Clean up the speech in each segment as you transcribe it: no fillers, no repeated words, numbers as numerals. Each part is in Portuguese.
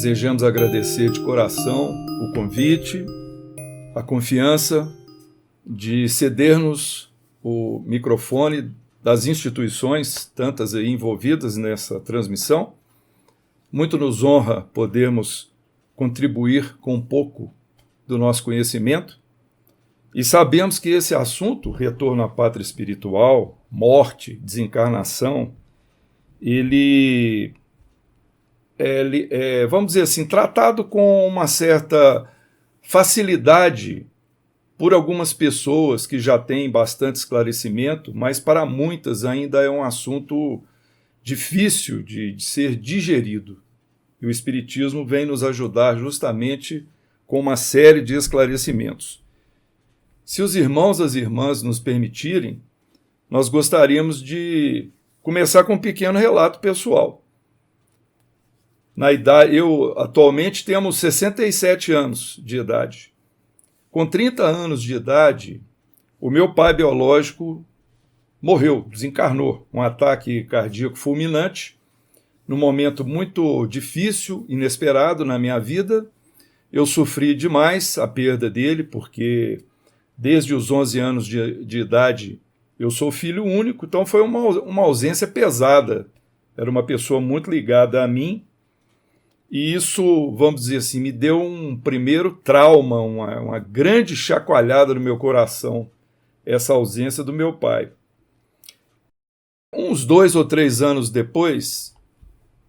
Desejamos agradecer de coração o convite, a confiança de ceder-nos o microfone das instituições, tantas aí envolvidas nessa transmissão. Muito nos honra podermos contribuir com um pouco do nosso conhecimento e sabemos que esse assunto, retorno à pátria espiritual, morte, desencarnação, ele é, vamos dizer assim, tratado com uma certa facilidade por algumas pessoas que já têm bastante esclarecimento, mas para muitas ainda é um assunto difícil de ser digerido. E o Espiritismo vem nos ajudar justamente com uma série de esclarecimentos. Se os irmãos e as irmãs nos permitirem, nós gostaríamos de começar com um pequeno relato pessoal. Eu atualmente temos 67 anos de idade. Com 30 anos de idade, o meu pai biológico morreu, desencarnou, um ataque cardíaco fulminante, num momento muito difícil, inesperado na minha vida. Eu sofri demais a perda dele, porque desde os 11 anos de idade eu sou filho único, então foi uma ausência pesada. Era uma pessoa muito ligada a mim, e isso, vamos dizer assim, me deu um primeiro trauma, uma grande chacoalhada no meu coração, essa ausência do meu pai. Uns 2 ou 3 anos depois,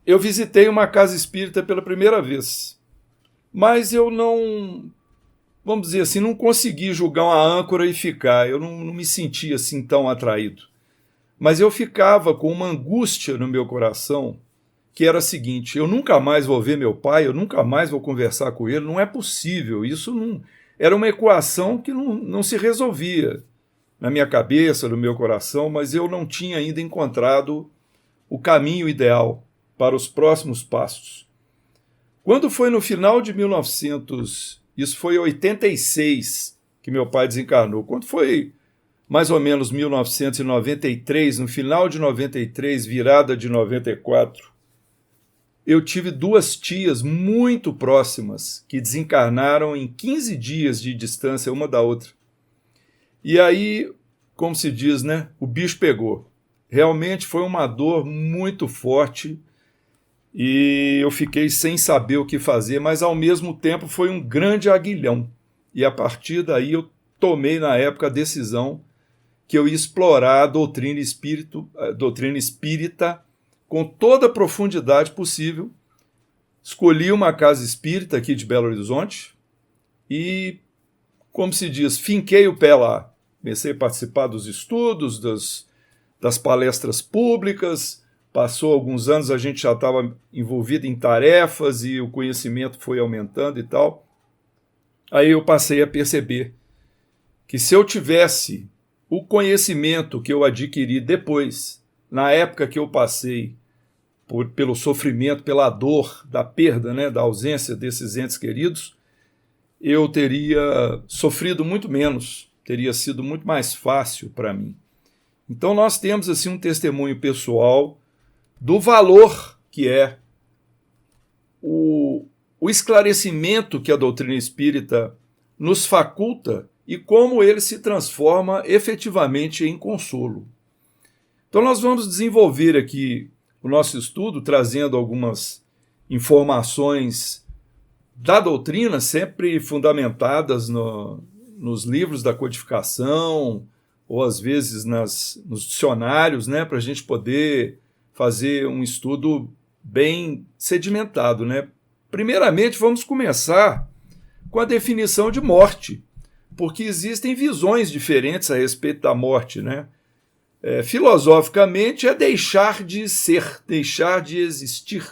eu visitei uma casa espírita pela primeira vez, mas eu não, vamos dizer assim, não consegui julgar uma âncora e ficar, eu não me sentia assim tão atraído. Mas eu ficava com uma angústia no meu coração, que era a seguinte: eu nunca mais vou ver meu pai, eu nunca mais vou conversar com ele, não é possível. Isso não era uma equação que não se resolvia na minha cabeça, no meu coração, mas eu não tinha ainda encontrado o caminho ideal para os próximos passos. Quando foi no final de 1900, isso foi em 86 que meu pai desencarnou, quando foi mais ou menos 1993, no final de 93, virada de 94, eu tive 2 tias muito próximas que desencarnaram em 15 dias de distância uma da outra. E aí, como se diz, né, o bicho pegou. Realmente foi uma dor muito forte e eu fiquei sem saber o que fazer, mas ao mesmo tempo foi um grande aguilhão. E a partir daí eu tomei na época a decisão que eu ia explorar a doutrina espírita com toda a profundidade possível. Escolhi uma casa espírita aqui de Belo Horizonte e, como se diz, finquei o pé lá. Comecei a participar dos estudos, das palestras públicas. Passou alguns anos, a gente já estava envolvido em tarefas e o conhecimento foi aumentando e tal. Aí eu passei a perceber que se eu tivesse o conhecimento que eu adquiri depois, na época que eu passei pelo sofrimento, pela dor da perda, né, da ausência desses entes queridos, eu teria sofrido muito menos, teria sido muito mais fácil para mim. Então nós temos assim um testemunho pessoal do valor que é o esclarecimento que a doutrina espírita nos faculta e como ele se transforma efetivamente em consolo. Então nós vamos desenvolver aqui o nosso estudo, trazendo algumas informações da doutrina, sempre fundamentadas nos livros da codificação, ou às vezes nos dicionários, né, para a gente poder fazer um estudo bem sedimentado, né? Primeiramente, vamos começar com a definição de morte, porque existem visões diferentes a respeito da morte, né? Filosoficamente é deixar de ser, deixar de existir.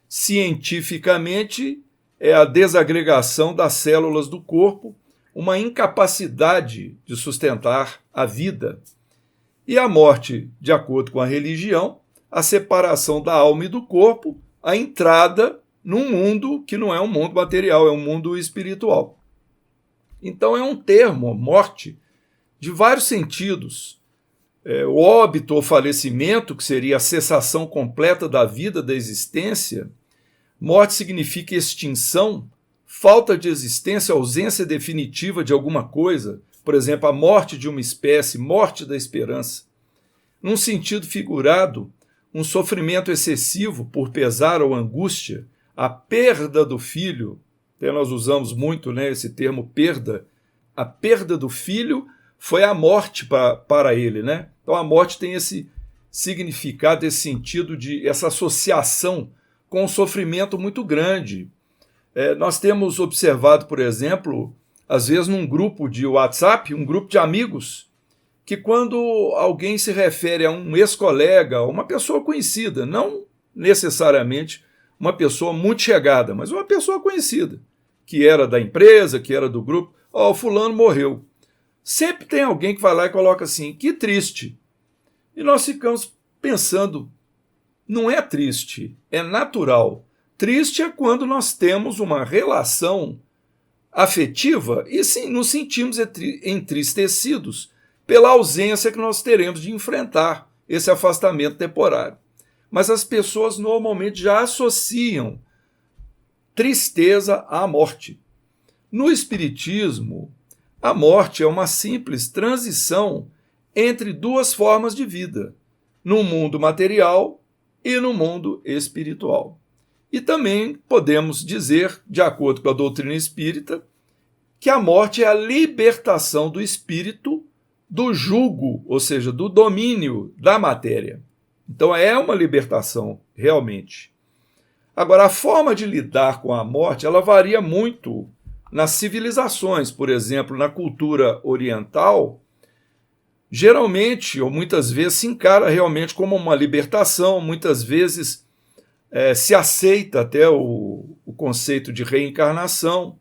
Cientificamente é a desagregação das células do corpo, uma incapacidade de sustentar a vida. E a morte, de acordo com a religião, a separação da alma e do corpo, a entrada num mundo que não é um mundo material, é um mundo espiritual. Então é um termo, morte, de vários sentidos. O óbito ou falecimento, que seria a cessação completa da vida, da existência, Morte significa extinção, falta de existência, ausência definitiva de alguma coisa, por exemplo, a morte de uma espécie, morte da esperança. Num sentido figurado, um sofrimento excessivo por pesar ou angústia, a perda do filho, até nós usamos muito, né, esse termo perda, a perda do filho foi a morte para ele, né? Então a morte tem esse significado, esse sentido de essa associação com um sofrimento muito grande. Nós temos observado, por exemplo, às vezes num grupo de WhatsApp, um grupo de amigos, que quando alguém se refere a um ex-colega, uma pessoa conhecida, não necessariamente uma pessoa muito chegada, mas uma pessoa conhecida, que era da empresa, que era do grupo, o fulano morreu. Sempre tem alguém que vai lá e coloca assim, que triste. E nós ficamos pensando, não é triste, é natural. Triste é quando nós temos uma relação afetiva e sim, nos sentimos entristecidos pela ausência que nós teremos de enfrentar esse afastamento temporário. Mas as pessoas normalmente já associam tristeza à morte. No Espiritismo, a morte é uma simples transição entre duas formas de vida, no mundo material e no mundo espiritual. E também podemos dizer, de acordo com a doutrina espírita, que a morte é a libertação do espírito do jugo, ou seja, do domínio da matéria. Então é uma libertação, realmente. Agora, a forma de lidar com a morte, ela varia muito nas civilizações. Por exemplo, na cultura oriental, geralmente, ou muitas vezes, se encara realmente como uma libertação, muitas vezes se aceita até o conceito de reencarnação.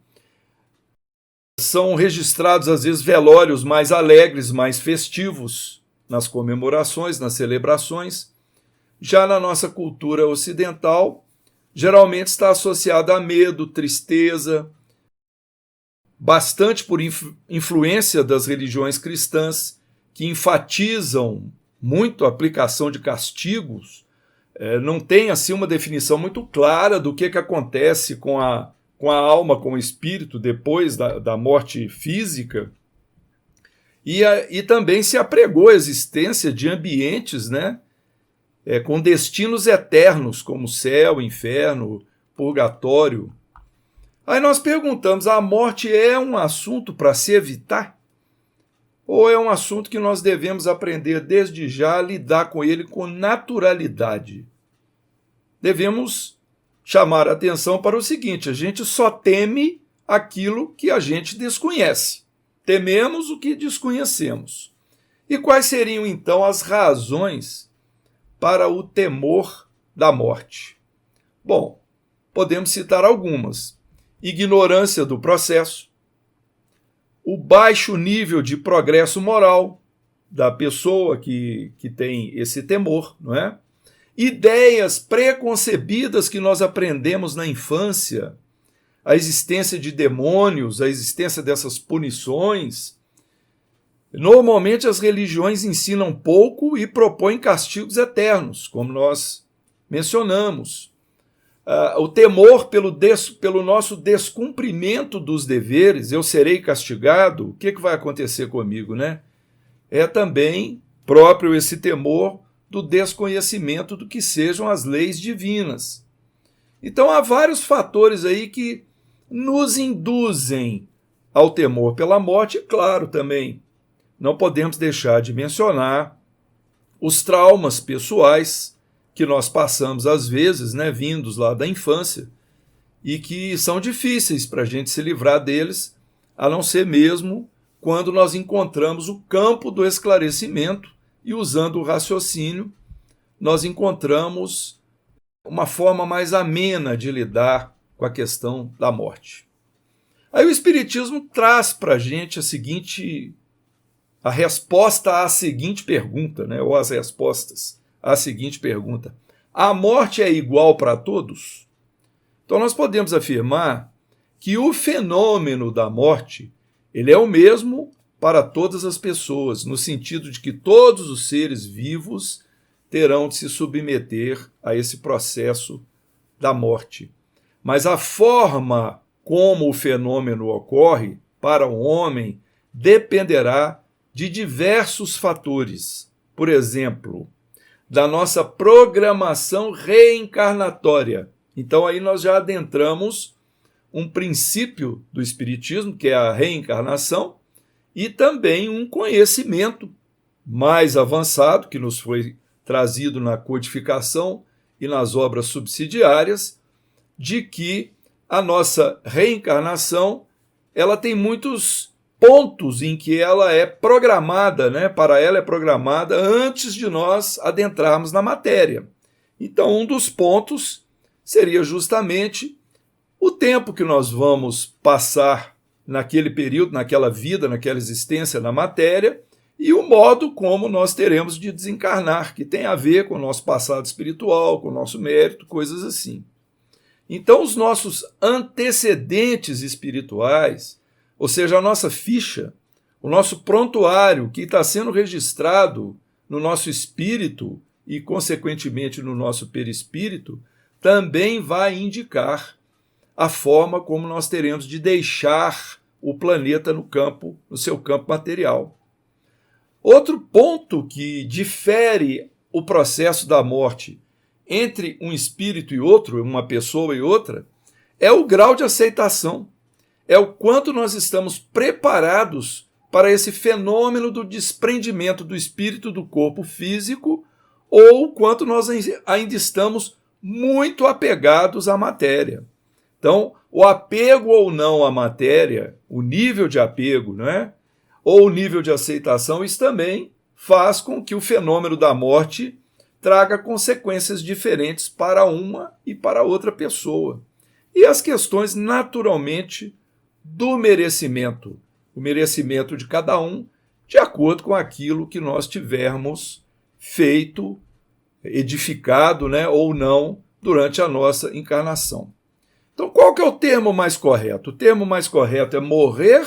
São registrados, às vezes, velórios mais alegres, mais festivos, nas comemorações, nas celebrações. Já na nossa cultura ocidental, geralmente está associada a medo, tristeza, bastante por influência das religiões cristãs, que enfatizam muito a aplicação de castigos. Não tem assim uma definição muito clara do que acontece com a alma, com o espírito, depois da morte física. E também se apregou a existência de ambientes, né, com destinos eternos, como céu, inferno, purgatório. Aí nós perguntamos, a morte é um assunto para se evitar? Ou é um assunto que nós devemos aprender desde já a lidar com ele com naturalidade? Devemos chamar a atenção para o seguinte, a gente só teme aquilo que a gente desconhece. Tememos o que desconhecemos. E quais seriam, então, as razões para o temor da morte? Bom, podemos citar algumas. Ignorância do processo, o baixo nível de progresso moral da pessoa que tem esse temor, não é? Ideias preconcebidas que nós aprendemos na infância, a existência de demônios, a existência dessas punições. Normalmente as religiões ensinam pouco e propõem castigos eternos, como nós mencionamos. O temor pelo nosso descumprimento dos deveres, eu serei castigado, o que vai acontecer comigo, né? É também próprio esse temor do desconhecimento do que sejam as leis divinas. Então há vários fatores aí que nos induzem ao temor pela morte, e claro também, não podemos deixar de mencionar os traumas pessoais que nós passamos às vezes, né, vindos lá da infância, e que são difíceis para a gente se livrar deles, a não ser mesmo quando nós encontramos o campo do esclarecimento e, usando o raciocínio, nós encontramos uma forma mais amena de lidar com a questão da morte. Aí o Espiritismo traz para a gente a resposta à seguinte pergunta, né, ou as respostas à seguinte pergunta: a morte é igual para todos? Então nós podemos afirmar que o fenômeno da morte ele é o mesmo para todas as pessoas, no sentido de que todos os seres vivos terão de se submeter a esse processo da morte. mas a forma como o fenômeno ocorre para o homem dependerá de diversos fatores. Por exemplo, da nossa programação reencarnatória. Então aí nós já adentramos um princípio do Espiritismo, que é a reencarnação, e também um conhecimento mais avançado, que nos foi trazido na codificação e nas obras subsidiárias, de que a nossa reencarnação ela tem muitos pontos em que ela é programada, né? Para ela é programada antes de nós adentrarmos na matéria. Então, um dos pontos seria justamente o tempo que nós vamos passar naquele período, naquela vida, naquela existência na matéria, e o modo como nós teremos de desencarnar, que tem a ver com o nosso passado espiritual, com o nosso mérito, coisas assim. Então, os nossos antecedentes espirituais, ou seja, a nossa ficha, o nosso prontuário que está sendo registrado no nosso espírito e, consequentemente, no nosso perispírito, também vai indicar a forma como nós teremos de deixar o planeta no seu campo material. Outro ponto que difere o processo da morte entre um espírito e outro, uma pessoa e outra, é o grau de aceitação. É o quanto nós estamos preparados para esse fenômeno do desprendimento do espírito do corpo físico, ou o quanto nós ainda estamos muito apegados à matéria. Então, o apego ou não à matéria, o nível de apego, não é? Ou o nível de aceitação, isso também faz com que o fenômeno da morte traga consequências diferentes para uma e para outra pessoa. E as questões, naturalmente, do merecimento, o merecimento de cada um, de acordo com aquilo que nós tivermos feito, edificado, né, ou não, durante a nossa encarnação. Então, qual que é o termo mais correto? O termo mais correto é morrer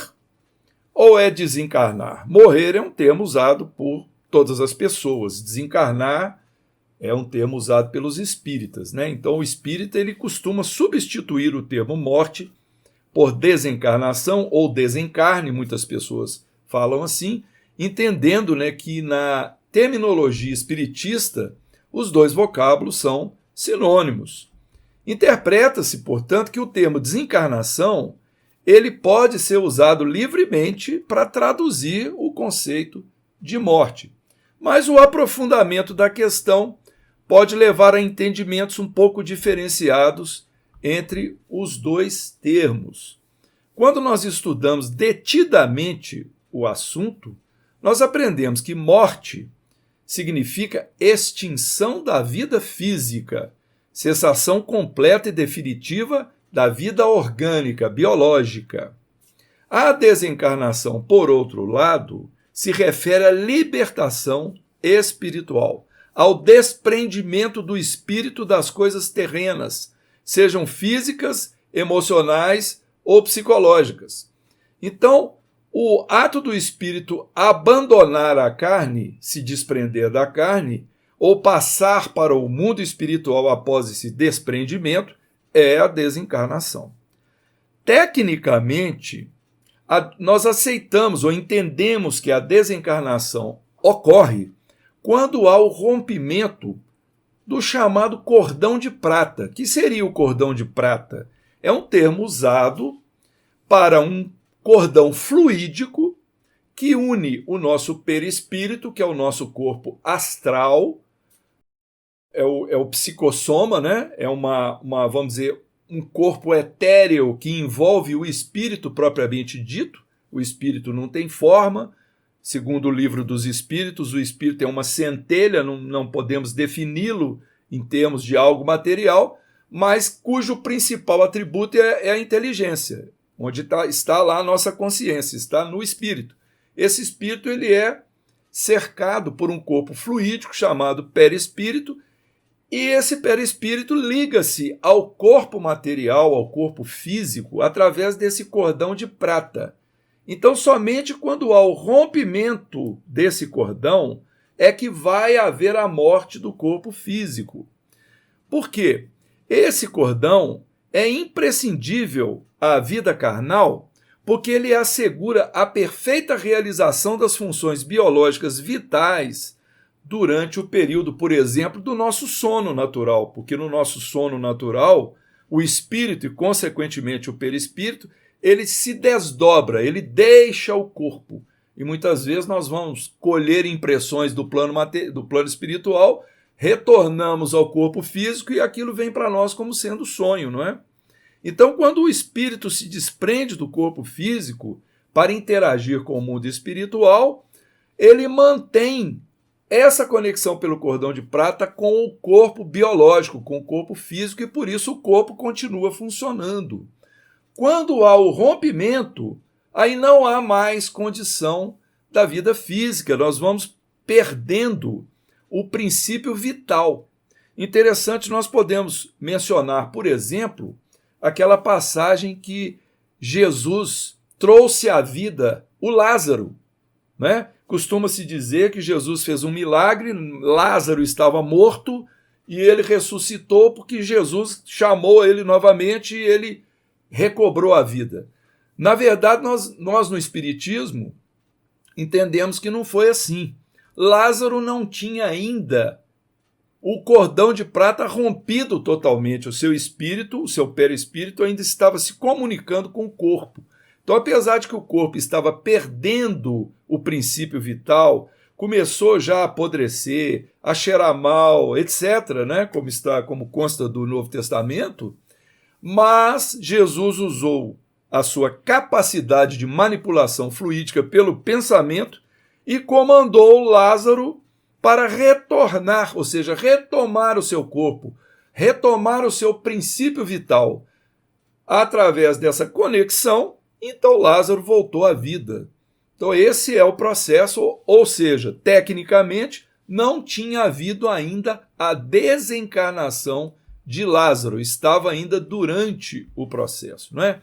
ou é desencarnar? Morrer é um termo usado por todas as pessoas. Desencarnar é um termo usado pelos espíritas, né? Então, o espírita ele costuma substituir o termo morte por desencarnação ou desencarne, muitas pessoas falam assim, entendendo, né, que na terminologia espiritista os dois vocábulos são sinônimos. Interpreta-se, portanto, que o termo desencarnação ele pode ser usado livremente para traduzir o conceito de morte. Mas o aprofundamento da questão pode levar a entendimentos um pouco diferenciados entre os dois termos. Quando nós estudamos detidamente o assunto, nós aprendemos que morte significa extinção da vida física, cessação completa e definitiva da vida orgânica, biológica. A desencarnação, por outro lado, se refere à libertação espiritual, ao desprendimento do espírito das coisas terrenas, sejam físicas, emocionais ou psicológicas. Então, o ato do espírito abandonar a carne, se desprender da carne, ou passar para o mundo espiritual após esse desprendimento, é a desencarnação. Tecnicamente, nós aceitamos ou entendemos que a desencarnação ocorre quando há o rompimento do chamado cordão de prata. Que seria o cordão de prata? É um termo usado para um cordão fluídico que une o nosso perispírito, que é o nosso corpo astral, é o psicossoma, né? É vamos dizer, um corpo etéreo que envolve o espírito propriamente dito. O espírito não tem forma. Segundo o livro dos espíritos, o espírito é uma centelha, não podemos defini-lo em termos de algo material, mas cujo principal atributo é a inteligência, onde está lá a nossa consciência, está no espírito. Esse espírito ele é cercado por um corpo fluídico chamado perispírito, e esse perispírito liga-se ao corpo material, ao corpo físico, através desse cordão de prata. Então, somente quando há o rompimento desse cordão é que vai haver a morte do corpo físico. Por quê? Esse cordão é imprescindível à vida carnal porque ele assegura a perfeita realização das funções biológicas vitais durante o período, por exemplo, do nosso sono natural, porque no nosso sono natural, o espírito e, consequentemente, o perispírito, ele se desdobra, ele deixa o corpo. E muitas vezes nós vamos colher impressões do plano espiritual, retornamos ao corpo físico e aquilo vem para nós como sendo sonho, não é? Então, quando o espírito se desprende do corpo físico para interagir com o mundo espiritual, ele mantém essa conexão pelo cordão de prata com o corpo biológico, com o corpo físico, e por isso o corpo continua funcionando. Quando há o rompimento, aí não há mais condição da vida física, nós vamos perdendo o princípio vital. Interessante, nós podemos mencionar, por exemplo, aquela passagem que Jesus trouxe à vida o Lázaro, né? Costuma-se dizer que Jesus fez um milagre, Lázaro estava morto e ele ressuscitou porque Jesus chamou ele novamente e ele recobrou a vida. Na verdade, nós no Espiritismo entendemos que não foi assim. Lázaro não tinha ainda o cordão de prata rompido totalmente. O seu espírito, o seu perispírito ainda estava se comunicando com o corpo. Então, apesar de que o corpo estava perdendo o princípio vital, começou já a apodrecer, a cheirar mal, etc., né? Como consta do Novo Testamento, mas Jesus usou a sua capacidade de manipulação fluídica pelo pensamento e comandou Lázaro para retornar, ou seja, retomar o seu corpo, retomar o seu princípio vital. Através dessa conexão, então Lázaro voltou à vida. Então esse é o processo, ou seja, tecnicamente não tinha havido ainda a desencarnação de Lázaro, estava ainda durante o processo, não é?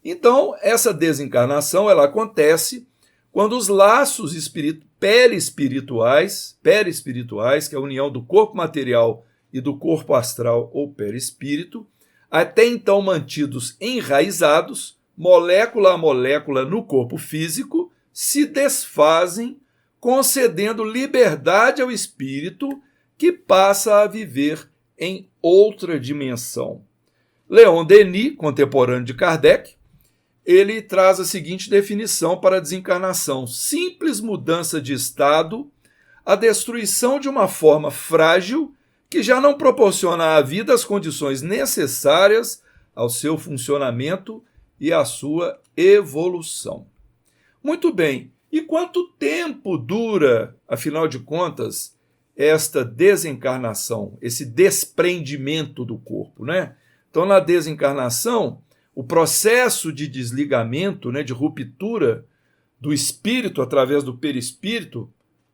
Então essa desencarnação ela acontece quando os laços perispirituais, que é a união do corpo material e do corpo astral ou perispírito, até então mantidos enraizados, molécula a molécula no corpo físico, se desfazem, concedendo liberdade ao espírito que passa a viver em outra dimensão. Leon Denis, contemporâneo de Kardec, ele traz a seguinte definição para a desencarnação: simples mudança de estado, a destruição de uma forma frágil que já não proporciona à vida as condições necessárias ao seu funcionamento e à sua evolução. Muito bem, e quanto tempo dura, afinal de contas, esta desencarnação, esse desprendimento do corpo, né? Então, na desencarnação, o processo de desligamento, né, de ruptura do espírito através do perispírito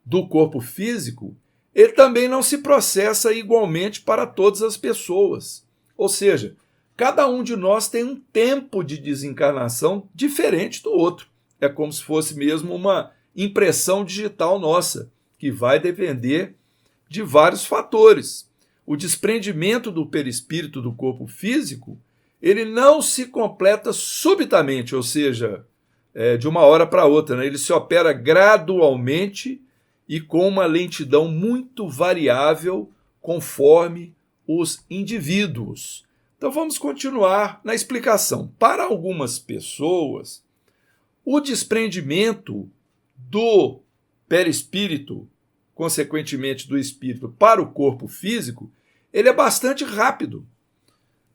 do corpo físico, ele também não se processa igualmente para todas as pessoas. Ou seja, cada um de nós tem um tempo de desencarnação diferente do outro. É como se fosse mesmo uma impressão digital nossa, que vai depender de vários fatores. O desprendimento do perispírito do corpo físico, ele não se completa subitamente, ou seja, de uma hora para outra, né? Ele se opera gradualmente e com uma lentidão muito variável conforme os indivíduos. Então vamos continuar na explicação. Para algumas pessoas, o desprendimento do perispírito, consequentemente do espírito, para o corpo físico, ele é bastante rápido,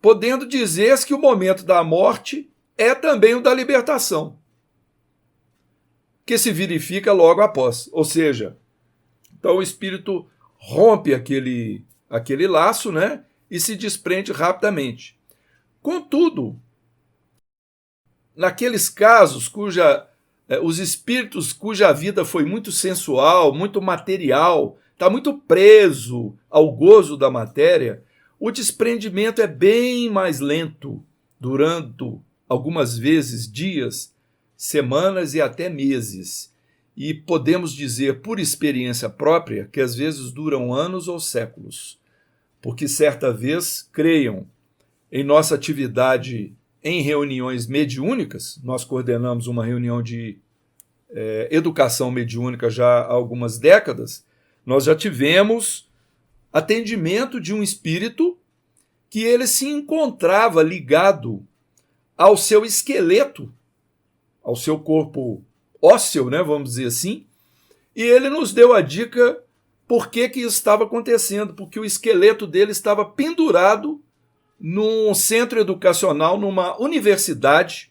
podendo dizer que o momento da morte é também o da libertação, que se verifica logo após. Ou seja, então o espírito rompe aquele laço, né, e se desprende rapidamente. Contudo, naqueles casos os espíritos cuja vida foi muito sensual, muito material, está muito preso ao gozo da matéria, o desprendimento é bem mais lento, durando algumas vezes dias, semanas e até meses. E podemos dizer, por experiência própria, que às vezes duram anos ou séculos. Porque certa vez, creiam, em nossa atividade em reuniões mediúnicas. Nós coordenamos uma reunião de educação mediúnica já há algumas décadas. Nós já tivemos atendimento de um espírito que ele se encontrava ligado ao seu esqueleto, ao seu corpo ósseo, né, vamos dizer assim, e ele nos deu a dica por que isso estava acontecendo, porque o esqueleto dele estava pendurado num centro educacional, numa universidade.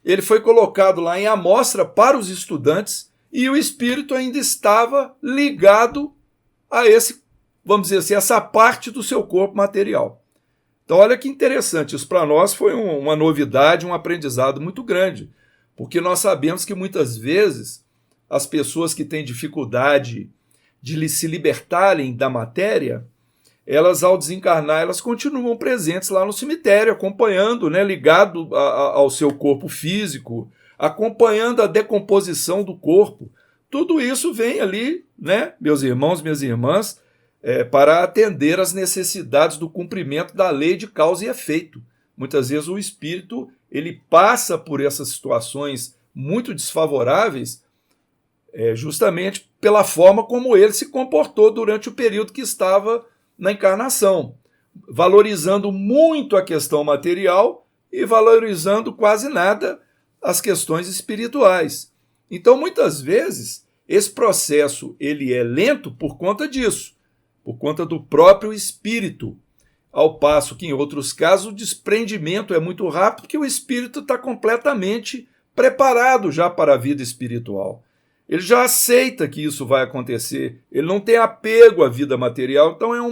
Ele foi colocado lá em amostra para os estudantes e o espírito ainda estava ligado a vamos dizer assim, essa parte do seu corpo material. Então, olha que interessante, isso para nós foi uma novidade, um aprendizado muito grande, porque nós sabemos que muitas vezes as pessoas que têm dificuldade de se libertarem da matéria, elas, ao desencarnar, elas continuam presentes lá no cemitério, acompanhando, né, ligado ao seu corpo físico, acompanhando a decomposição do corpo. Tudo isso vem ali, né, meus irmãos, minhas irmãs, para atender às necessidades do cumprimento da lei de causa e efeito. Muitas vezes o espírito ele passa por essas situações muito desfavoráveis justamente pela forma como ele se comportou durante o período que estava na encarnação, valorizando muito a questão material e valorizando quase nada as questões espirituais. Então, muitas vezes, esse processo ele é lento por conta disso, por conta do próprio espírito, ao passo que, em outros casos, o desprendimento é muito rápido, porque o espírito está completamente preparado já para a vida espiritual. Ele já aceita que isso vai acontecer, ele não tem apego à vida material, então é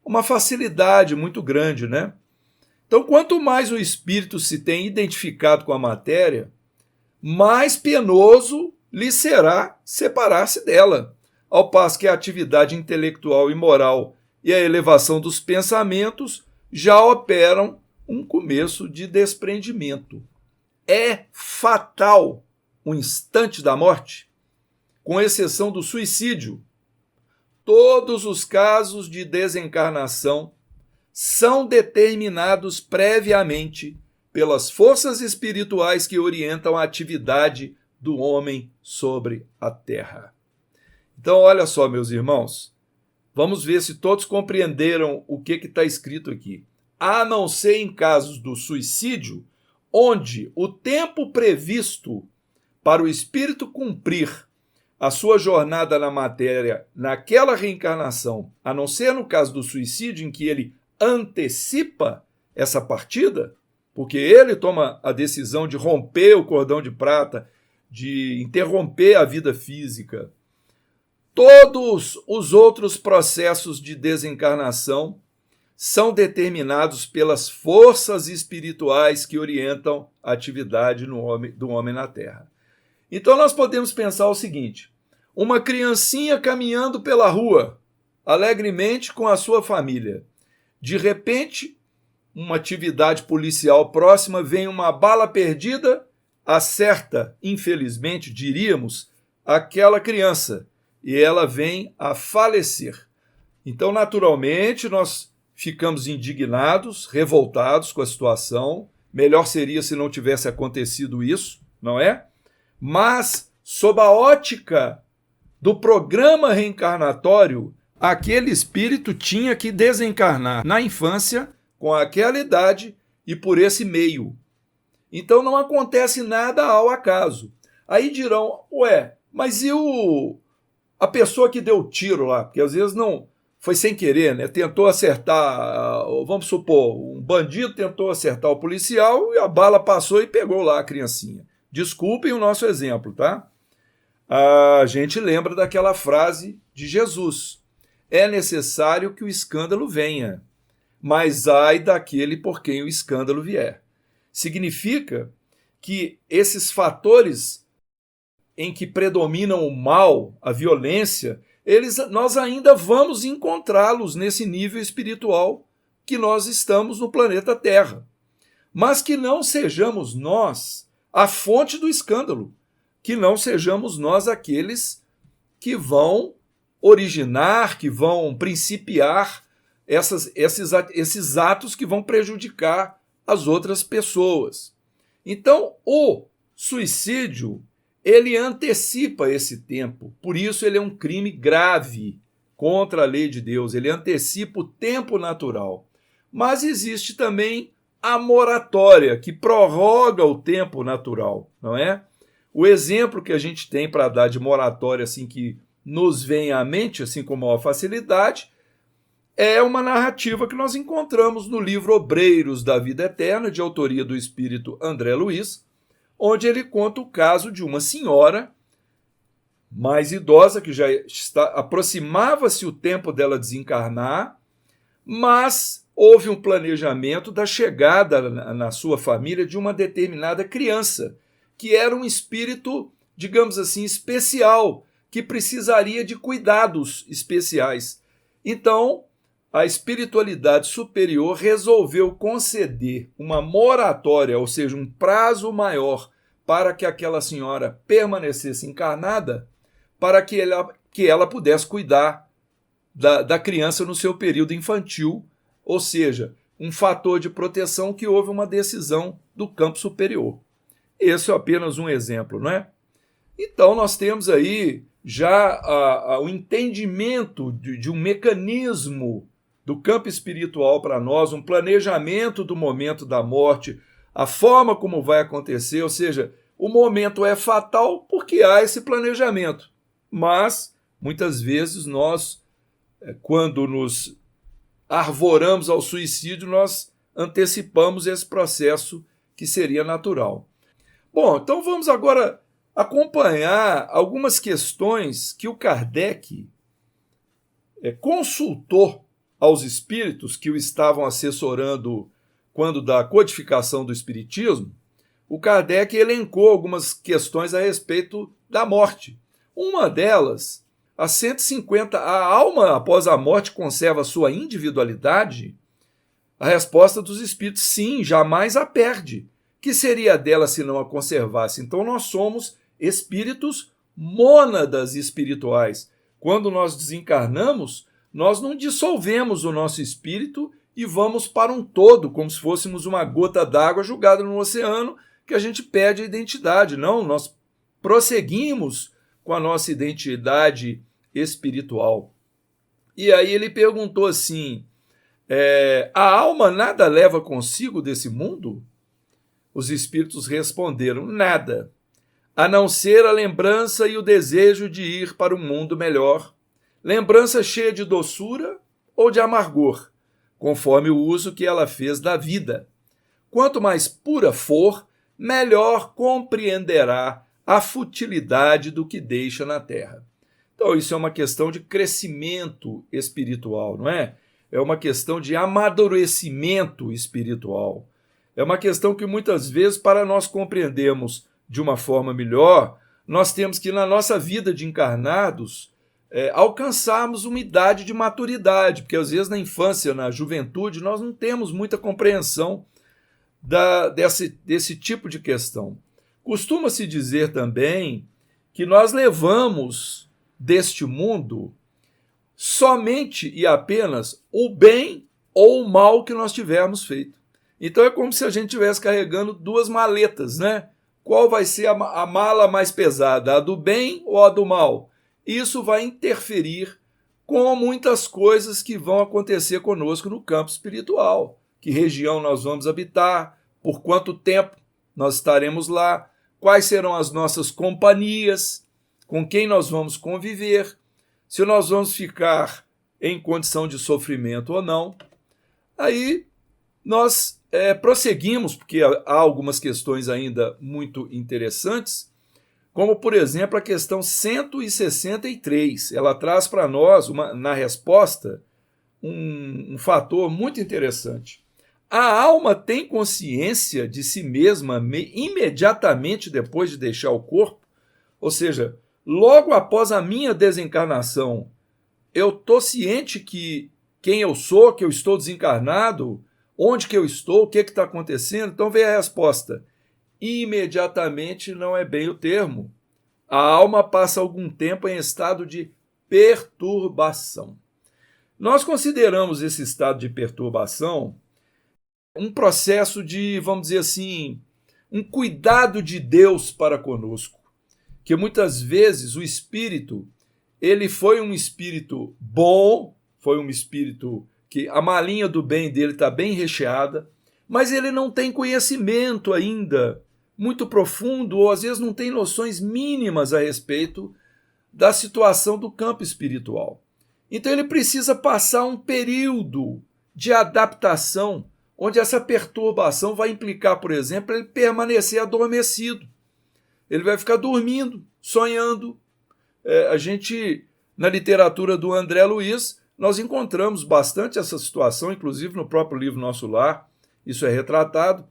uma facilidade muito grande, né? Então, quanto mais o espírito se tem identificado com a matéria, mais penoso lhe será separar-se dela, ao passo que a atividade intelectual e moral e a elevação dos pensamentos já operam um começo de desprendimento. É fatal o instante da morte, com exceção do suicídio. Todos os casos de desencarnação são determinados previamente pelas forças espirituais que orientam a atividade do homem sobre a Terra. Então, olha só, meus irmãos, vamos ver se todos compreenderam o que está escrito aqui. A não ser em casos do suicídio, onde o tempo previsto para o espírito cumprir a sua jornada na matéria naquela reencarnação, a não ser no caso do suicídio, em que ele antecipa essa partida, porque ele toma a decisão de romper o cordão de prata, de interromper a vida física. Todos os outros processos de desencarnação são determinados pelas forças espirituais que orientam a atividade do homem na Terra. Então nós podemos pensar o seguinte: uma criancinha caminhando pela rua, alegremente com a sua família. De repente, uma atividade policial próxima, vem uma bala perdida, acerta, infelizmente, diríamos, aquela criança, e ela vem a falecer. Então, naturalmente, nós ficamos indignados, revoltados com a situação. Melhor seria se não tivesse acontecido isso, não é? Mas, sob a ótica do programa reencarnatório, aquele espírito tinha que desencarnar na infância, com aquela idade e por esse meio. Então não acontece nada ao acaso. Aí dirão, mas e a pessoa que deu o tiro lá? Porque às vezes não foi sem querer, né? Tentou acertar, vamos supor, um bandido tentou acertar o policial e a bala passou e pegou lá a criancinha. Desculpem o nosso exemplo, tá? A gente lembra daquela frase de Jesus: é necessário que o escândalo venha, mas ai daquele por quem o escândalo vier. Significa que esses fatores em que predominam o mal, a violência, nós ainda vamos encontrá-los nesse nível espiritual que nós estamos no planeta Terra. Mas que não sejamos nós a fonte do escândalo, que não sejamos nós aqueles que vão originar, que vão principiar esses atos que vão prejudicar as outras pessoas. Então, o suicídio, ele antecipa esse tempo, por isso ele é um crime grave contra a lei de Deus, ele antecipa o tempo natural. Mas existe também a moratória, que prorroga o tempo natural, não é? O exemplo que a gente tem para dar de moratória, assim, que nos vem à mente, assim com maior facilidade, é uma narrativa que nós encontramos no livro Obreiros da Vida Eterna, de autoria do espírito André Luiz, onde ele conta o caso de uma senhora mais idosa, que aproximava-se o tempo dela desencarnar, mas houve um planejamento da chegada na sua família de uma determinada criança, que era um espírito, digamos assim, especial, que precisaria de cuidados especiais. Então, a espiritualidade superior resolveu conceder uma moratória, ou seja, um prazo maior, para que aquela senhora permanecesse encarnada, para que ela pudesse cuidar da criança no seu período infantil, ou seja, um fator de proteção que houve uma decisão do campo superior. Esse é apenas um exemplo, não é? Então, nós temos aí já o entendimento de um mecanismo do campo espiritual para nós, um planejamento do momento da morte, a forma como vai acontecer, ou seja, o momento é fatal porque há esse planejamento. Mas, muitas vezes, nós, quando nos arvoramos ao suicídio, nós antecipamos esse processo que seria natural. Bom, então vamos agora acompanhar algumas questões que o Kardec consultou aos espíritos que o estavam assessorando quando da codificação do espiritismo. O Kardec elencou algumas questões a respeito da morte. Uma delas, a 150, a alma após a morte conserva sua individualidade? A resposta dos espíritos, sim, jamais a perde. Que seria dela se não a conservasse? Então nós somos espíritos mônadas espirituais. Quando nós desencarnamos, nós não dissolvemos o nosso espírito e vamos para um todo, como se fôssemos uma gota d'água jogada no oceano, que a gente perde a identidade. Não, nós prosseguimos com a nossa identidade espiritual. E aí ele perguntou assim, a alma nada leva consigo desse mundo? Os espíritos responderam, nada, a não ser a lembrança e o desejo de ir para um mundo melhor, lembrança cheia de doçura ou de amargor, conforme o uso que ela fez da vida. Quanto mais pura for, melhor compreenderá a futilidade do que deixa na terra. Então, isso é uma questão de crescimento espiritual, não é? É uma questão de amadurecimento espiritual. É uma questão que muitas vezes, para nós compreendermos de uma forma melhor, nós temos que, na nossa vida de encarnados, alcançarmos uma idade de maturidade, porque às vezes na infância, na juventude, nós não temos muita compreensão desse tipo de questão. Costuma-se dizer também que nós levamos deste mundo somente e apenas o bem ou o mal que nós tivermos feito. Então é como se a gente estivesse carregando duas maletas, né? Qual vai ser a mala mais pesada, a do bem ou a do mal? Isso vai interferir com muitas coisas que vão acontecer conosco no campo espiritual. Que região nós vamos habitar, por quanto tempo nós estaremos lá, quais serão as nossas companhias, com quem nós vamos conviver, se nós vamos ficar em condição de sofrimento ou não. Aí nós prosseguimos, porque há algumas questões ainda muito interessantes, como, por exemplo, a questão 163. Ela traz para nós, na resposta, um fator muito interessante. A alma tem consciência de si mesma imediatamente depois de deixar o corpo? Ou seja, logo após a minha desencarnação, eu estou ciente que quem eu sou, que eu estou desencarnado, onde que eu estou, o que está acontecendo? Então vem a resposta. Imediatamente não é bem o termo. A alma passa algum tempo em estado de perturbação. Nós consideramos esse estado de perturbação um processo de, vamos dizer assim, um cuidado de Deus para conosco, que muitas vezes o espírito, ele foi um espírito bom, foi um espírito que a malinha do bem dele está bem recheada, mas ele não tem conhecimento ainda muito profundo, ou às vezes não tem noções mínimas a respeito da situação do campo espiritual. Então ele precisa passar um período de adaptação, onde essa perturbação vai implicar, por exemplo, ele permanecer adormecido. Ele vai ficar dormindo, sonhando. A gente, na literatura do André Luiz, nós encontramos bastante essa situação, inclusive no próprio livro Nosso Lar, isso é retratado.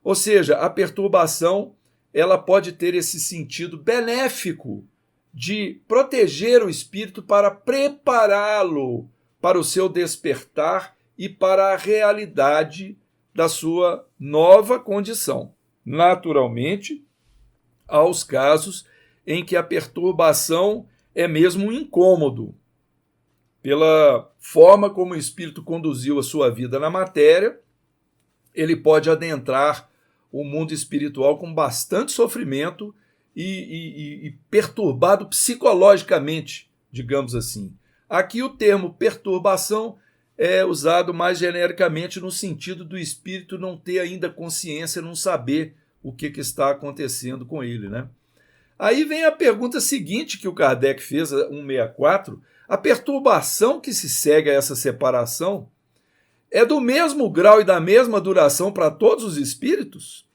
Ou seja, a perturbação ela pode ter esse sentido benéfico de proteger o espírito para prepará-lo para o seu despertar e para a realidade da sua nova condição. Naturalmente, há os casos em que a perturbação é mesmo um incômodo, pela forma como o espírito conduziu a sua vida na matéria, ele pode adentrar o mundo espiritual com bastante sofrimento e perturbado psicologicamente, digamos assim. Aqui o termo perturbação é usado mais genericamente no sentido do espírito não ter ainda consciência, não saber o que está acontecendo com ele, né? Aí vem a pergunta seguinte que o Kardec fez, 164, a perturbação que se segue a essa separação é do mesmo grau e da mesma duração para todos os espíritos?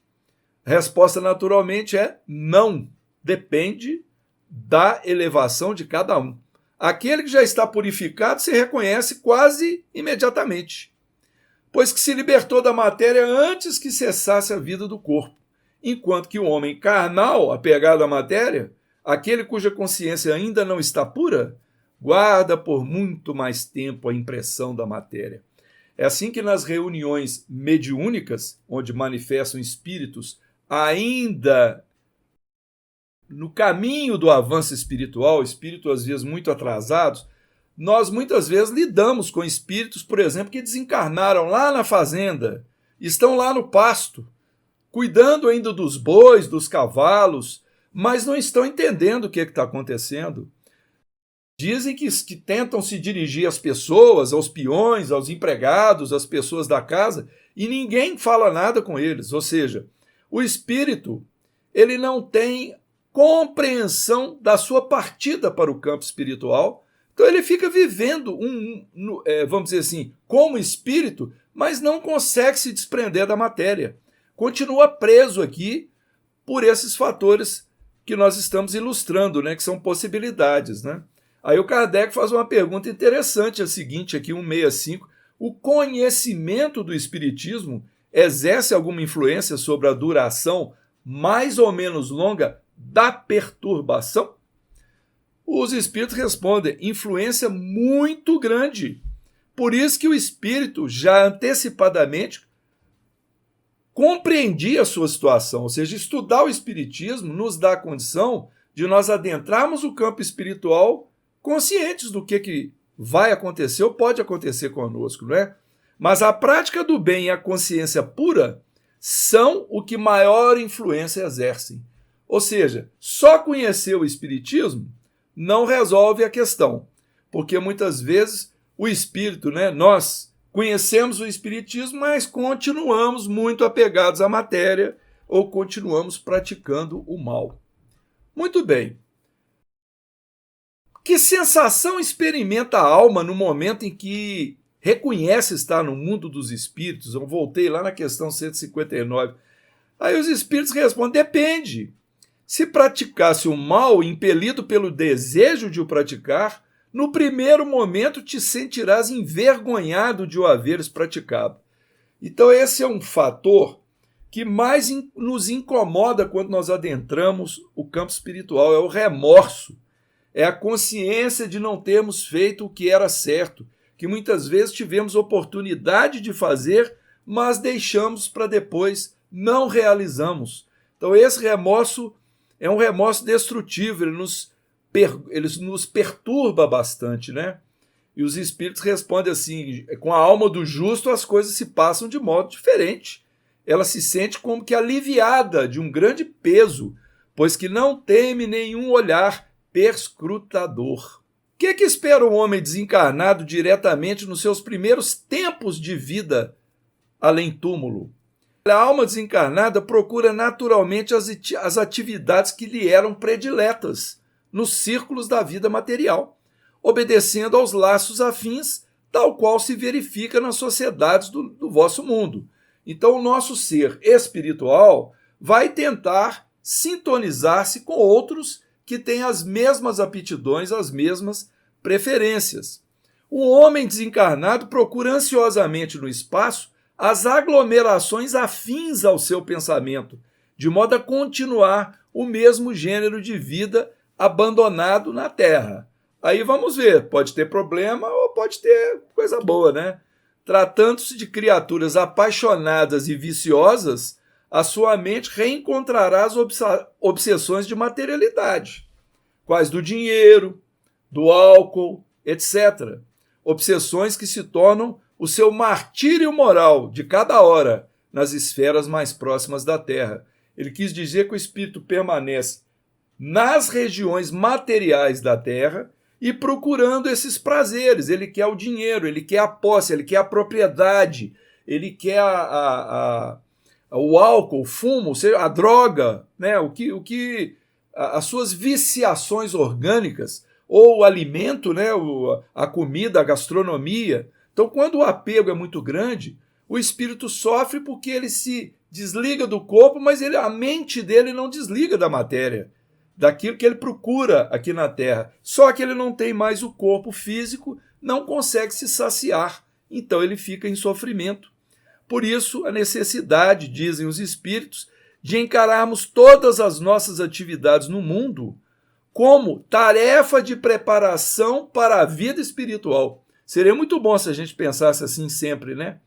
A resposta, naturalmente, é não. Depende da elevação de cada um. Aquele que já está purificado se reconhece quase imediatamente, pois que se libertou da matéria antes que cessasse a vida do corpo, enquanto que o homem carnal, apegado à matéria, aquele cuja consciência ainda não está pura, guarda por muito mais tempo a impressão da matéria. É assim que nas reuniões mediúnicas, onde manifestam espíritos ainda no caminho do avanço espiritual, espíritos às vezes muito atrasados, nós muitas vezes lidamos com espíritos, por exemplo, que desencarnaram lá na fazenda, estão lá no pasto, cuidando ainda dos bois, dos cavalos, mas não estão entendendo o que está acontecendo. Dizem que tentam se dirigir às pessoas, aos peões, aos empregados, às pessoas da casa, e ninguém fala nada com eles. Ou seja, o espírito ele não tem compreensão da sua partida para o campo espiritual, então ele fica vivendo, vamos dizer assim, como espírito, mas não consegue se desprender da matéria. Continua preso aqui por esses fatores que nós estamos ilustrando, né, que são possibilidades, né? Aí o Kardec faz uma pergunta interessante, a seguinte aqui, 165, o conhecimento do espiritismo exerce alguma influência sobre a duração mais ou menos longa da perturbação? Os espíritos respondem, influência muito grande. Por isso que o espírito já antecipadamente compreendia a sua situação, ou seja, estudar o espiritismo nos dá a condição de nós adentrarmos o campo espiritual conscientes do que vai acontecer ou pode acontecer conosco, não é? Mas a prática do bem e a consciência pura são o que maior influência exercem. Ou seja, só conhecer o espiritismo não resolve a questão, porque muitas vezes o espírito, né, nós conhecemos o espiritismo, mas continuamos muito apegados à matéria ou continuamos praticando o mal. Muito bem. Que sensação experimenta a alma no momento em que reconhece estar no mundo dos espíritos? Eu voltei lá na questão 159. Aí os espíritos respondem, depende. Se praticasse o mal impelido pelo desejo de o praticar, no primeiro momento te sentirás envergonhado de o haveres praticado. Então esse é um fator que mais nos incomoda quando nós adentramos o campo espiritual, é o remorso. É a consciência de não termos feito o que era certo, que muitas vezes tivemos oportunidade de fazer, mas deixamos para depois, não realizamos. Então esse remorso é um remorso destrutivo, ele nos perturba bastante, né? E os espíritos respondem assim: com a alma do justo as coisas se passam de modo diferente. Ela se sente como que aliviada de um grande peso, pois que não teme nenhum olhar perscrutador. O que espera um homem desencarnado diretamente nos seus primeiros tempos de vida além túmulo? A alma desencarnada procura naturalmente as atividades que lhe eram prediletas nos círculos da vida material, obedecendo aos laços afins, tal qual se verifica nas sociedades do vosso mundo. Então, o nosso ser espiritual vai tentar sintonizar-se com outros que têm as mesmas aptidões, as mesmas preferências. O homem desencarnado procura ansiosamente no espaço as aglomerações afins ao seu pensamento, de modo a continuar o mesmo gênero de vida abandonado na Terra. Aí vamos ver, pode ter problema ou pode ter coisa boa, né? Tratando-se de criaturas apaixonadas e viciosas, a sua mente reencontrará as obsessões de materialidade, quais do dinheiro, do álcool, etc. Obsessões que se tornam o seu martírio moral de cada hora nas esferas mais próximas da Terra. Ele quis dizer que o espírito permanece nas regiões materiais da Terra e procurando esses prazeres. Ele quer o dinheiro, ele quer a posse, ele quer a propriedade, ele quer o álcool, o fumo, a droga, né? As suas viciações orgânicas, ou o alimento, né? A comida, a gastronomia. Então, quando o apego é muito grande, o espírito sofre porque ele se desliga do corpo, mas a mente dele não desliga da matéria, daquilo que ele procura aqui na Terra. Só que ele não tem mais o corpo físico, não consegue se saciar, então ele fica em sofrimento. Por isso, a necessidade, dizem os espíritos, de encararmos todas as nossas atividades no mundo como tarefa de preparação para a vida espiritual. Seria muito bom se a gente pensasse assim sempre, né?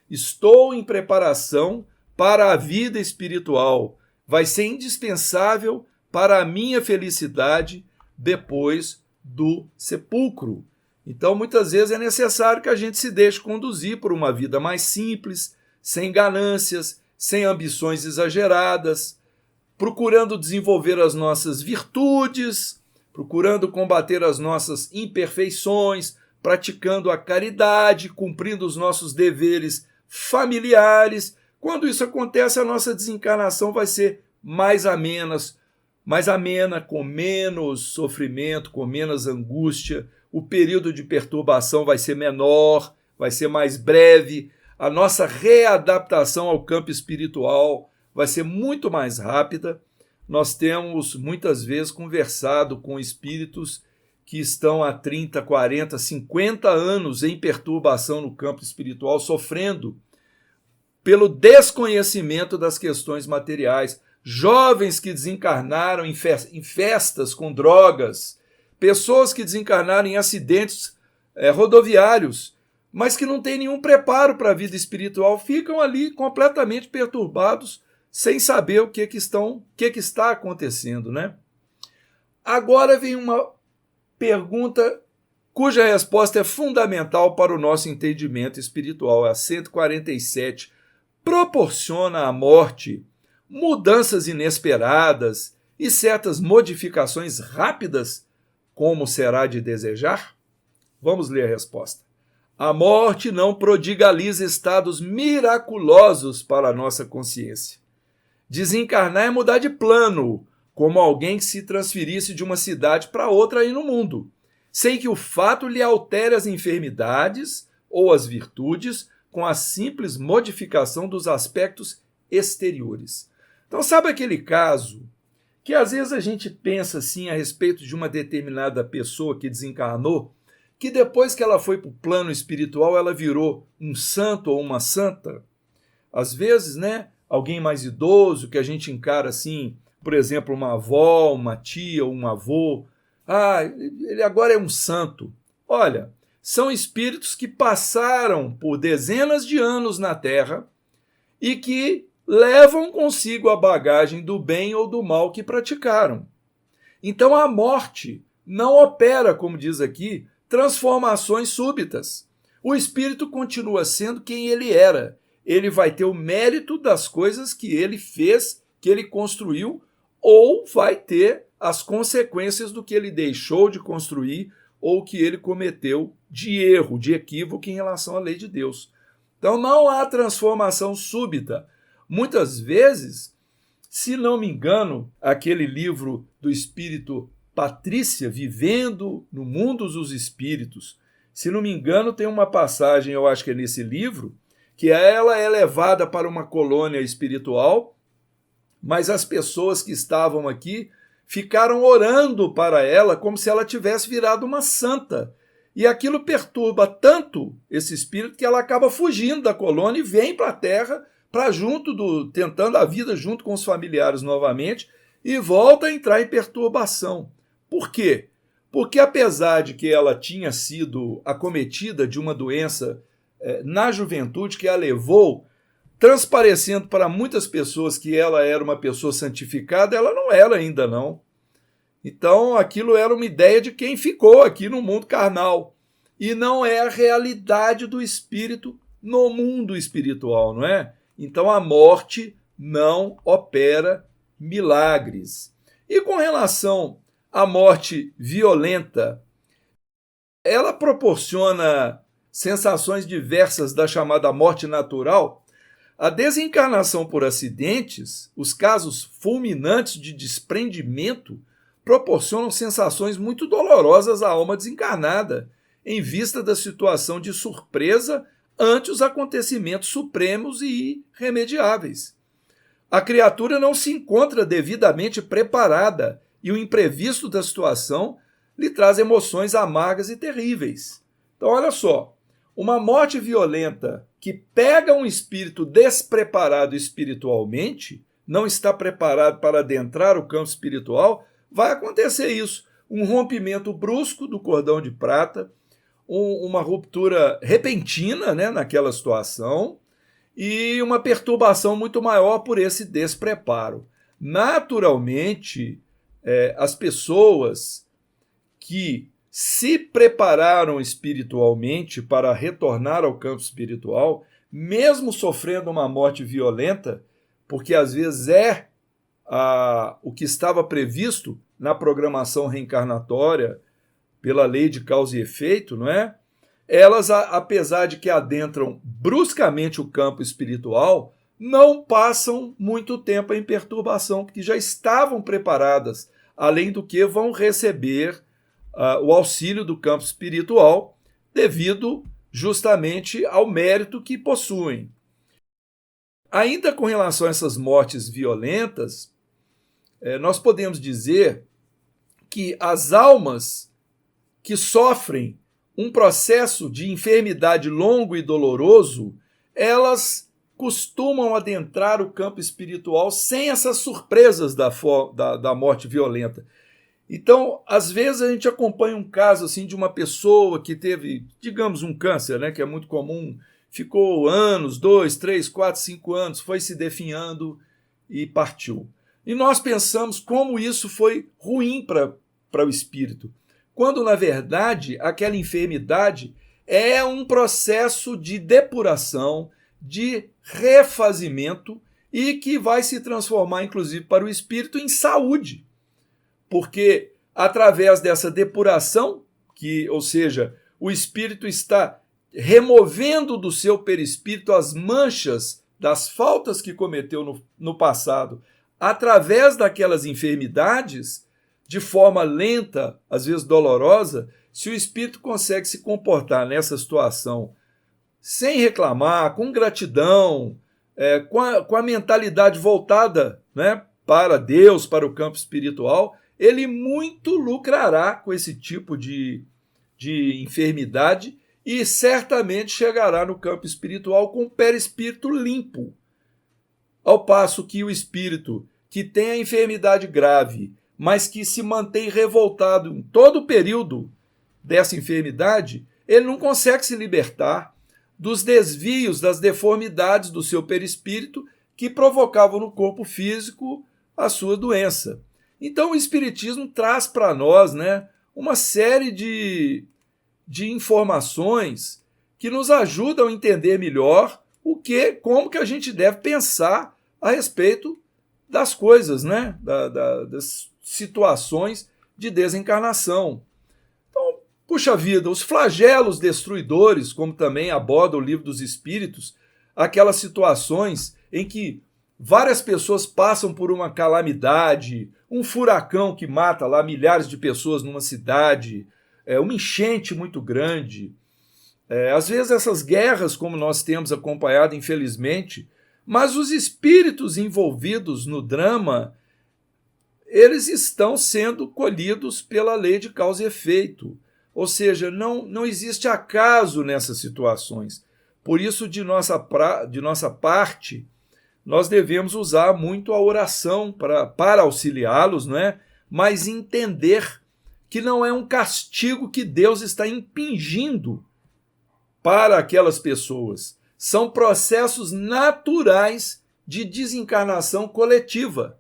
Estou em preparação para a vida espiritual. Vai ser indispensável para a minha felicidade depois do sepulcro. Então, muitas vezes é necessário que a gente se deixe conduzir por uma vida mais simples, sem ganâncias, sem ambições exageradas, procurando desenvolver as nossas virtudes, procurando combater as nossas imperfeições, praticando a caridade, cumprindo os nossos deveres familiares. Quando isso acontece, a nossa desencarnação vai ser mais amena, com menos sofrimento, com menos angústia. O período de perturbação vai ser menor, vai ser mais breve. A nossa readaptação ao campo espiritual vai ser muito mais rápida. Nós temos muitas vezes conversado com espíritos que estão há 30, 40, 50 anos em perturbação no campo espiritual, sofrendo pelo desconhecimento das questões materiais. Jovens que desencarnaram em festas com drogas, pessoas que desencarnaram em acidentes rodoviários, mas que não têm nenhum preparo para a vida espiritual, ficam ali completamente perturbados, sem saber o que está acontecendo, né? Agora vem uma pergunta cuja resposta é fundamental para o nosso entendimento espiritual, a 147. Proporciona a morte mudanças inesperadas e certas modificações rápidas, como será de desejar? Vamos ler a resposta. A morte não prodigaliza estados miraculosos para a nossa consciência. Desencarnar é mudar de plano, como alguém que se transferisse de uma cidade para outra aí no mundo, sem que o fato lhe altere as enfermidades ou as virtudes com a simples modificação dos aspectos exteriores. Então, sabe aquele caso que às vezes a gente pensa assim a respeito de uma determinada pessoa que desencarnou, que depois que ela foi para o plano espiritual, ela virou um santo ou uma santa? Às vezes, né, alguém mais idoso que a gente encara assim, por exemplo, uma avó, uma tia, um avô, ele agora é um santo. Olha, são espíritos que passaram por dezenas de anos na Terra e que levam consigo a bagagem do bem ou do mal que praticaram. Então a morte não opera, como diz aqui, transformações súbitas. O espírito continua sendo quem ele era. Ele vai ter o mérito das coisas que ele fez, que ele construiu, ou vai ter as consequências do que ele deixou de construir ou que ele cometeu de erro, de equívoco em relação à lei de Deus. Então não há transformação súbita. Muitas vezes, se não me engano, aquele livro do espírito Patrícia, Vivendo no Mundo dos Espíritos, se não me engano, tem uma passagem, eu acho que é nesse livro, que ela é levada para uma colônia espiritual, mas as pessoas que estavam aqui ficaram orando para ela como se ela tivesse virado uma santa. E aquilo perturba tanto esse espírito que ela acaba fugindo da colônia e vem para a Terra, tentando a vida junto com os familiares novamente, e volta a entrar em perturbação. Por quê? Porque apesar de que ela tinha sido acometida de uma doença na juventude que a levou, transparecendo para muitas pessoas que ela era uma pessoa santificada, ela não era ainda não. Então aquilo era uma ideia de quem ficou aqui no mundo carnal. E não é a realidade do espírito no mundo espiritual, não é? Então a morte não opera milagres. E com relação à morte violenta, ela proporciona sensações diversas da chamada morte natural. A desencarnação por acidentes, os casos fulminantes de desprendimento, proporcionam sensações muito dolorosas à alma desencarnada, em vista da situação de surpresa ante os acontecimentos supremos e irremediáveis. A criatura não se encontra devidamente preparada e o imprevisto da situação lhe traz emoções amargas e terríveis. Então, olha só, uma morte violenta que pega um espírito despreparado espiritualmente, não está preparado para adentrar o campo espiritual, vai acontecer isso, um rompimento brusco do cordão de prata, uma ruptura repentina, né, naquela situação e uma perturbação muito maior por esse despreparo. Naturalmente, as pessoas que se prepararam espiritualmente para retornar ao campo espiritual, mesmo sofrendo uma morte violenta, porque às vezes o que estava previsto na programação reencarnatória pela lei de causa e efeito, não é? Elas, apesar de que adentram bruscamente o campo espiritual, não passam muito tempo em perturbação, porque já estavam preparadas, além do que vão receber o auxílio do campo espiritual, devido justamente ao mérito que possuem. Ainda com relação a essas mortes violentas, nós podemos dizer que as almas que sofrem um processo de enfermidade longo e doloroso, elas costumam adentrar o campo espiritual sem essas surpresas da morte violenta. Então, às vezes a gente acompanha um caso assim de uma pessoa que teve, digamos, um câncer, né, que é muito comum, ficou anos, 2, 3, 4, 5 anos, foi se definhando e partiu. E nós pensamos como isso foi ruim para o espírito, quando, na verdade, aquela enfermidade é um processo de depuração, de refazimento e que vai se transformar, inclusive, para o espírito em saúde. Porque, através dessa depuração, ou seja, o espírito está removendo do seu perispírito as manchas das faltas que cometeu no passado, através daquelas enfermidades, de forma lenta, às vezes dolorosa, se o espírito consegue se comportar nessa situação sem reclamar, com gratidão, com a mentalidade voltada, né, para Deus, para o campo espiritual, ele muito lucrará com esse tipo de enfermidade e certamente chegará no campo espiritual com o perispírito limpo. Ao passo que o espírito que tem a enfermidade grave, mas que se mantém revoltado em todo o período dessa enfermidade, ele não consegue se libertar dos desvios, das deformidades do seu perispírito que provocavam no corpo físico a sua doença. Então o Espiritismo traz para nós, né, uma série de de informações que nos ajudam a entender melhor como que a gente deve pensar a respeito das coisas, né? Das situações de desencarnação. Então, puxa vida, os flagelos destruidores, como também aborda o Livro dos Espíritos, aquelas situações em que várias pessoas passam por uma calamidade, um furacão que mata lá milhares de pessoas numa cidade, uma enchente muito grande. Às vezes essas guerras, como nós temos acompanhado, infelizmente, mas os espíritos envolvidos no drama, eles estão sendo colhidos pela lei de causa e efeito. Ou seja, não existe acaso nessas situações. Por isso, de nossa parte, nós devemos usar muito a oração para auxiliá-los, não é? Mas entender que não é um castigo que Deus está impingindo para aquelas pessoas. São processos naturais de desencarnação coletiva.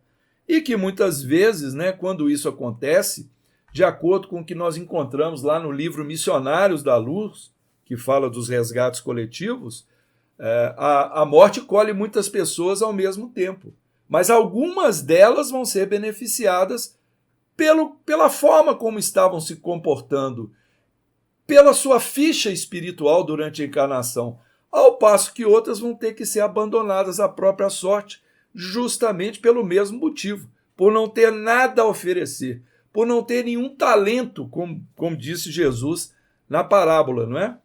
E que muitas vezes, né, quando isso acontece, de acordo com o que nós encontramos lá no livro Missionários da Luz, que fala dos resgates coletivos, a morte colhe muitas pessoas ao mesmo tempo. Mas algumas delas vão ser beneficiadas pela forma como estavam se comportando, pela sua ficha espiritual durante a encarnação, ao passo que outras vão ter que ser abandonadas à própria sorte, justamente pelo mesmo motivo, por não ter nada a oferecer, por não ter nenhum talento, como disse Jesus na parábola, não é?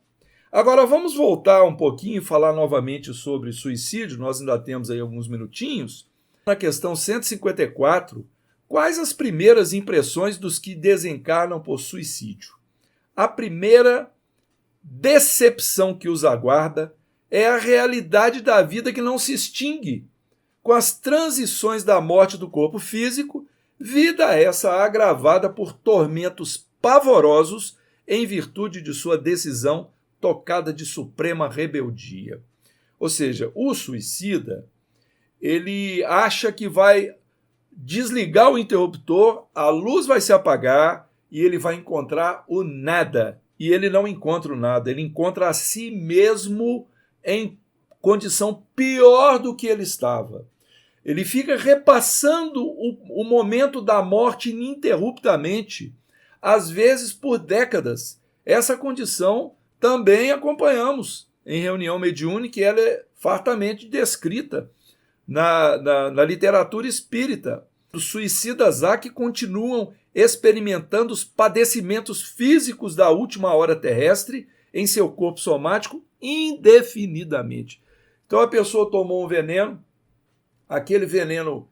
Agora vamos voltar um pouquinho e falar novamente sobre suicídio, nós ainda temos aí alguns minutinhos. Na questão 154, quais as primeiras impressões dos que desencarnam por suicídio? A primeira decepção que os aguarda é a realidade da vida que não se extingue com as transições da morte do corpo físico, vida essa agravada por tormentos pavorosos em virtude de sua decisão tocada de suprema rebeldia. Ou seja, o suicida, ele acha que vai desligar o interruptor, a luz vai se apagar e ele vai encontrar o nada. E ele não encontra o nada, ele encontra a si mesmo em condição pior do que ele estava. Ele fica repassando o momento da morte ininterruptamente, às vezes por décadas. Essa condição também acompanhamos em reunião mediúnica, e ela é fartamente descrita na literatura espírita. Os suicidas há que continuam experimentando os padecimentos físicos da última hora terrestre em seu corpo somático indefinidamente. Então a pessoa tomou um veneno, aquele veneno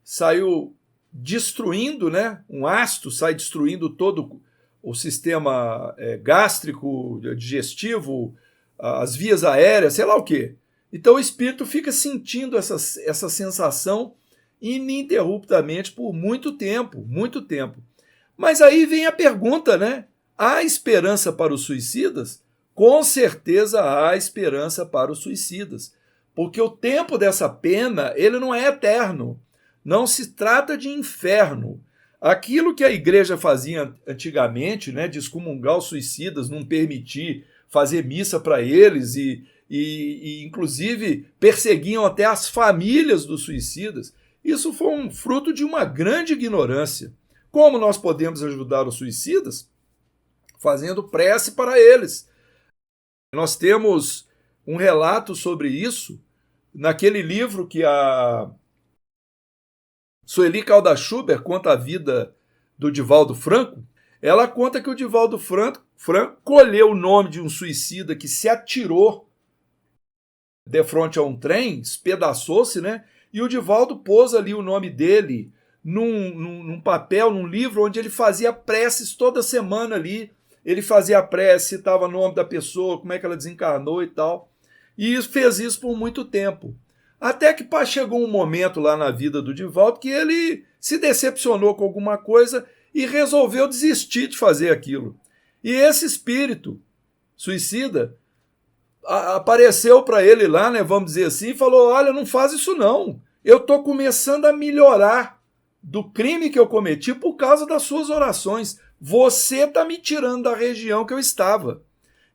saiu destruindo, né? Um ácido sai destruindo todo o sistema gástrico, digestivo, as vias aéreas, sei lá o quê. Então o espírito fica sentindo essa sensação ininterruptamente por muito tempo, muito tempo. Mas aí vem a pergunta, né? Há esperança para os suicidas? Com certeza há esperança para os suicidas, porque o tempo dessa pena, ele não é eterno. Não se trata de inferno. Aquilo que a igreja fazia antigamente, né, de excomungar os suicidas, não permitir fazer missa para eles e inclusive perseguiam até as famílias dos suicidas, isso foi um fruto de uma grande ignorância. Como nós podemos ajudar os suicidas? Fazendo prece para eles. Nós temos um relato sobre isso naquele livro que a Sueli Caldas Schubert conta a vida do Divaldo Franco. Ela conta que o Divaldo Franco colheu o nome de um suicida que se atirou de frente a um trem, espedaçou-se, né? E o Divaldo pôs ali o nome dele num papel, num livro, onde ele fazia preces toda semana ali. Ele fazia a prece, citava o nome da pessoa, como é que ela desencarnou e tal. E fez isso por muito tempo. Até que chegou um momento lá na vida do Divaldo que ele se decepcionou com alguma coisa e resolveu desistir de fazer aquilo. E esse espírito suicida apareceu para ele lá, né, vamos dizer assim, e falou: olha, não faz isso não. Eu estou começando a melhorar do crime que eu cometi por causa das suas orações. você está me tirando da região que eu estava.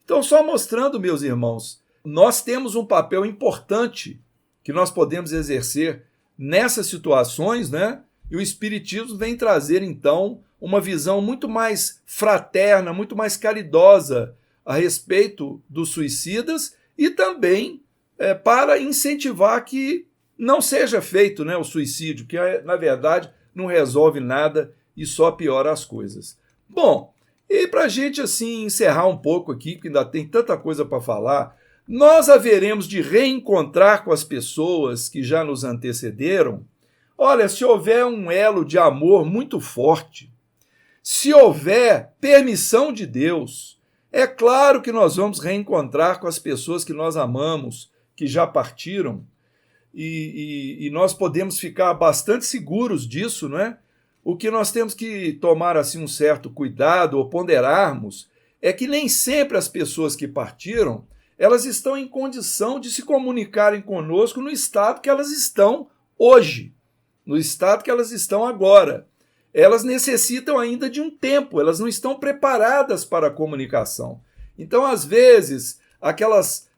Então, só mostrando, meus irmãos, nós temos um papel importante que nós podemos exercer nessas situações, né? E o Espiritismo vem trazer, então, uma visão muito mais fraterna, muito mais caridosa a respeito dos suicidas e também para incentivar que não seja feito, né, o suicídio, que na verdade não resolve nada e só piora as coisas. Bom, e para a gente assim encerrar um pouco aqui, porque ainda tem tanta coisa para falar, nós haveremos de reencontrar com as pessoas que já nos antecederam. Olha, se houver um elo de amor muito forte, se houver permissão de Deus, é claro que nós vamos reencontrar com as pessoas que nós amamos, que já partiram, e nós podemos ficar bastante seguros disso, não é? O que nós temos que tomar assim um certo cuidado ou ponderarmos é que nem sempre as pessoas que partiram, elas estão em condição de se comunicarem conosco no estado que elas estão hoje, no estado que elas estão agora. Elas necessitam ainda de um tempo, elas não estão preparadas para a comunicação. Então, às vezes,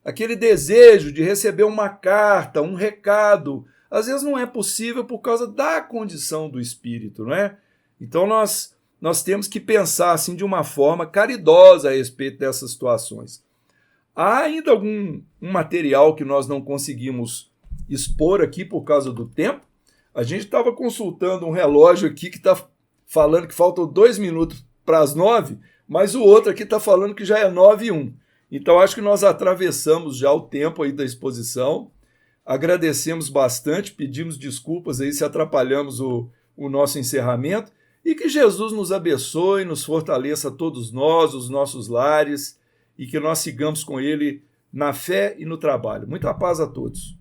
aquele desejo de receber uma carta, um recado, às vezes não é possível por causa da condição do espírito, não é? Então, nós temos que pensar assim de uma forma caridosa a respeito dessas situações. Há ainda algum material que nós não conseguimos expor aqui por causa do tempo? A gente estava consultando um relógio aqui que está falando que faltam 2 minutos para as 9, mas o outro aqui está falando que já é 9:01. Então, acho que nós atravessamos já o tempo aí da exposição. Agradecemos bastante, pedimos desculpas aí se atrapalhamos o nosso encerramento e que Jesus nos abençoe, nos fortaleça a todos nós, os nossos lares, e que nós sigamos com Ele na fé e no trabalho. Muita paz a todos.